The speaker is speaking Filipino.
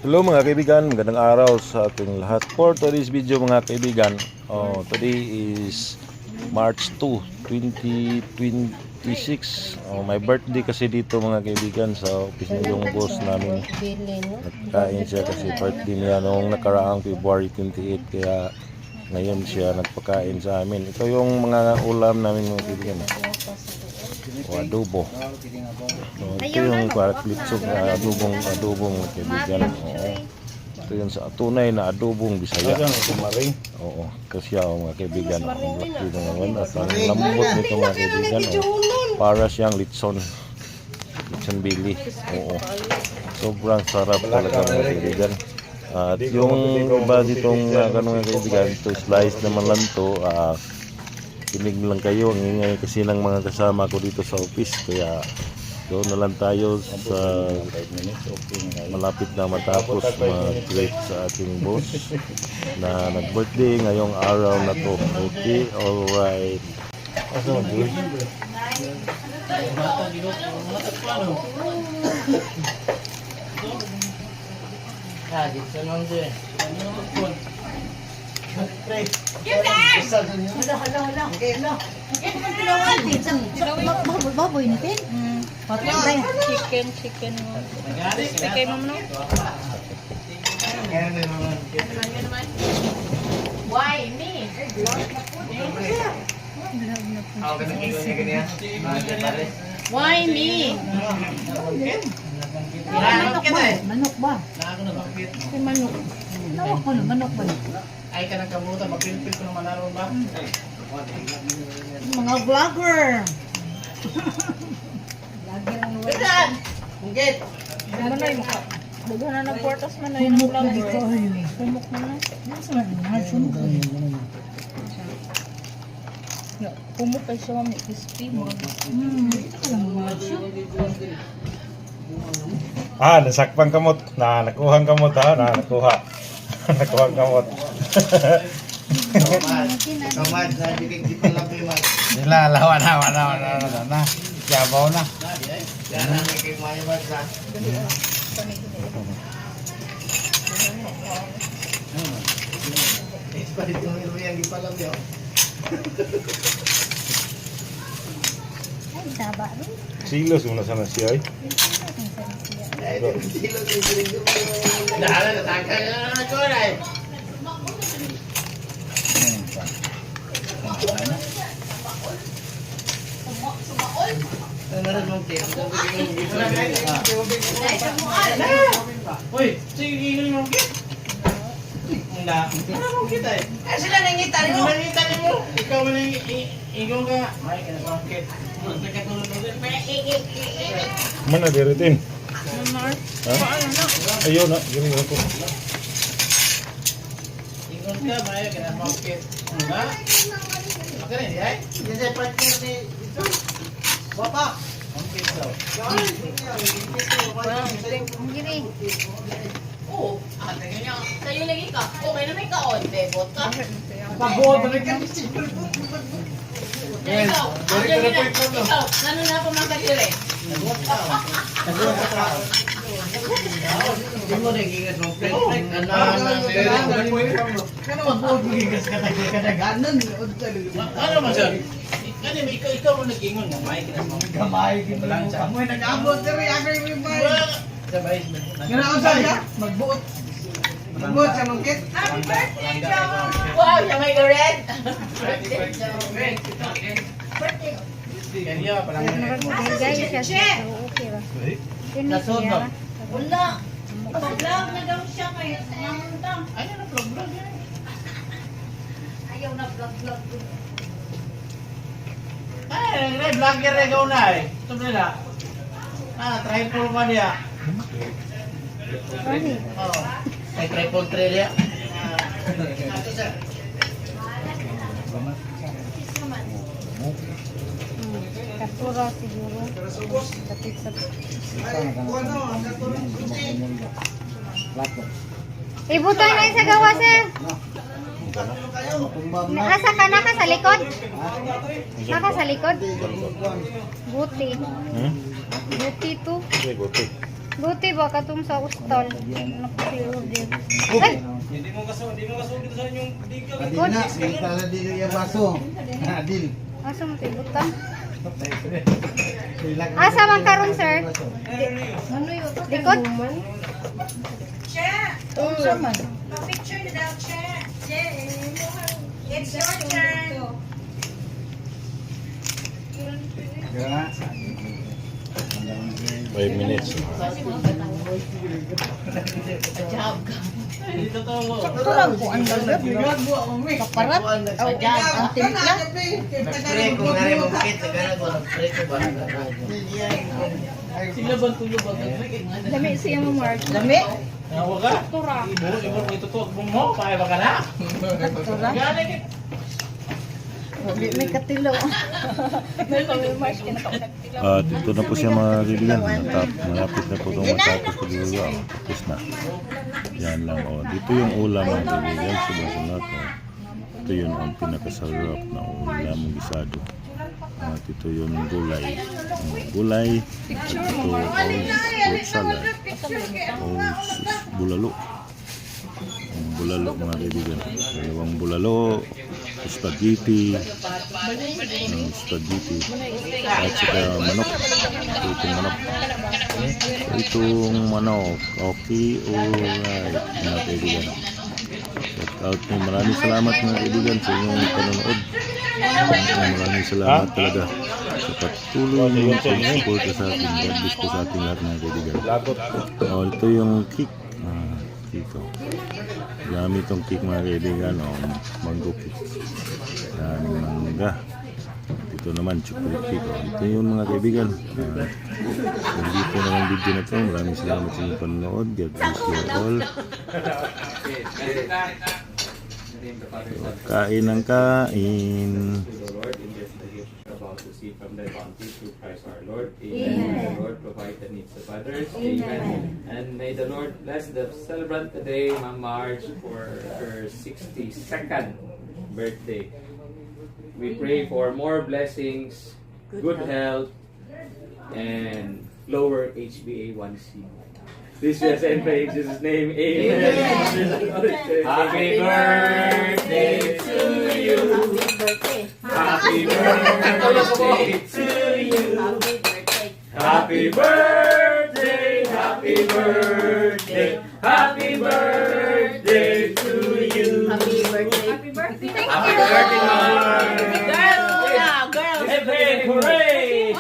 Hello mga kaibigan, magandang araw sa ating lahat. For today's video mga kaibigan, today is March 2, 2026. My birthday kasi dito mga kaibigan sa office ng yung boss namin. Nagkain siya kasi birthday niya noong nakaraang February 28, kaya ngayon siya nagpakain sa amin. Ito yung mga ulam namin mga kaibigan. Adobo. Ito yung klitsog na adobong kaibigan. Ito yung sa tunay na adobong Bisaya. Oo, kasi mga kaibigan. Ang laki naman at ang lambot nito mga kaibigan. Para siyang litson bili. Oo. Sobrang sarap talaga mga kaibigan. At yung iba ditong mga kaibigan, ito slice naman lang to. Kinig lang kayo, ang ingay kasi ng mga kasama ko dito sa office, kaya doon na lang tayo sa malapit na matapos mag-greet sa ating boss na nag-birthday ngayong araw na to. Okay, alright. Baboy natin. Chicken mo. Kay mo no? Why me? Why me? Manok ba? Manok. Manok ba? Ay ka nang kamuta, magpilpil ko naman naroon ba? Mga vlogger. Bitan! Mungkit! Manay mo ka. Dugo na nagportas manay ng vlog. Pumok na na. Pumok kay siya may crispy mo. Nasakpang kamot. Nakuhang kamot ha. Nakuha. Nakuhang kamot. Kamad, nabigay di pa lang yung mat. Sila lawan na. Yabaw na. Yan ang ikay mayaman sa. Ispalit yung iluyan, di pa lang yun. Ay, taba rin. Silos muna sana siya ay. Ay, silo, silo. Dahil, natangkal na naman ko na eh. Uy, sige gigil mo kit. Hindi. Ano mo kita eh? Eh sila nangita mo. Nangita mo. Ikaw man ang igaw ka. Ay, kaya sa kit. Nagkatulog mo din. Mana diritin? Ha? Ayaw na, gini ko. Igaw ka, maya kaya sa kit. Ha? Okay na, di ay? Hindi sa partner ni ito. Wapa. Ang kit daw. Ang gini. Oo. Tingnan niya. Sa'yo lagi ka. Okay na may kaon. Bebot ka. Pagbuot na ka. Ikaw. Ikaw. Ano na pa mga kagire? Hindi mo nagigas ng friend. Kano magbuot mo gigas kadaganan? Ano man sir? Kani ikaw mo nag-ingon gamay kinas mo. Gamay kinas mo. Mo nag-abot diri agay mo bay. Sabay. Ngano sa ya? Magbuot. Magbuot sa mangkit. Happy birthday, John! Wow, siya may red. Birthday, Kanya palang Guys, kasi okay ba? Nasod ba? Wala. Pag-vlog na daw siya kayo. Namundang. Ano na vlog yan? Ayaw na vlog-vlog. Ay, vlogger na ikaw na eh. Ito nila. Triple man niya. Oo. Ay, triple trail niya. Ito sir. Kapura siguro. Kapit sa... Ibutan na sa gawa, sir. Asa ka na ka sa likod? Naka sa likod? Buti. Buti to. Sige, buti. Buti ba katong sa ustal? Nakapilo din. Ay! Adil na, minta na dilo yung baso. Adil. Asa mo tayo butang? Asa man karon sir? Likod? Picture na daw, Che. It's your turn. Kaya 5 minutes. Job ka. Turang ko ang dagat. Kaparat. Ang timpla. Nagpre ko nga rin mabukit. Nagana ko nagpre ko ba? Sila ba tulog ba? Lami siya mo Mark. Lami? Nawa ka? Ibo mo itutuwag mo, pahay ba ka na? Galing May katilo. May pang-march ka na katilo. At ito na po siya mga kaibigan. Malapit na po itong matapos po dito. Tapos na. Yan lang. O. Dito yung ulam mga kaibigan. Sunod-sunod. Ito yun ang pinakasarap na ulam gisado. At ito yung gulay. Gulay. At ito fruit salad. Bulalo. Bulalo mga kaibigan. Dalawang bulalo. Spaghetti. Spaghetti. At saka manok. Itong manok. Itong manok. Okay, alright mga kaibigan. Shout out nyo. Maraming salamat mga kaibigan sa inyong panonood. Maraming salamat talaga sa patuloy nyo pag-support sa atin. God bless po sa ating lahat mga kaibigan. Ito yung cake. Cake. Dami itong cake mga kaibigan. Mango cake. Yan, mangga. Ito naman, chocolate cake. Ito yun mga kaibigan. Dito na ang video na ito. Maraming salamat sa inyong panonood. God bless you all. Kain ng kain. About to see from thy bounty through Christ our Lord. Amen. May the Lord provide the needs of others. Amen. And may the Lord bless the celebrant today, Ma'am Marge, for her 62nd birthday. We pray for more blessings, good health, and lower HbA1c. This is and pray in Jesus' name. Amen. Happy birthday to you. Happy birthday to you. Happy birthday, happy birthday, happy birthday to you. Happy birthday. Happy birthday. Happy birthday, Mom. Girl, yeah, girl. Hooray!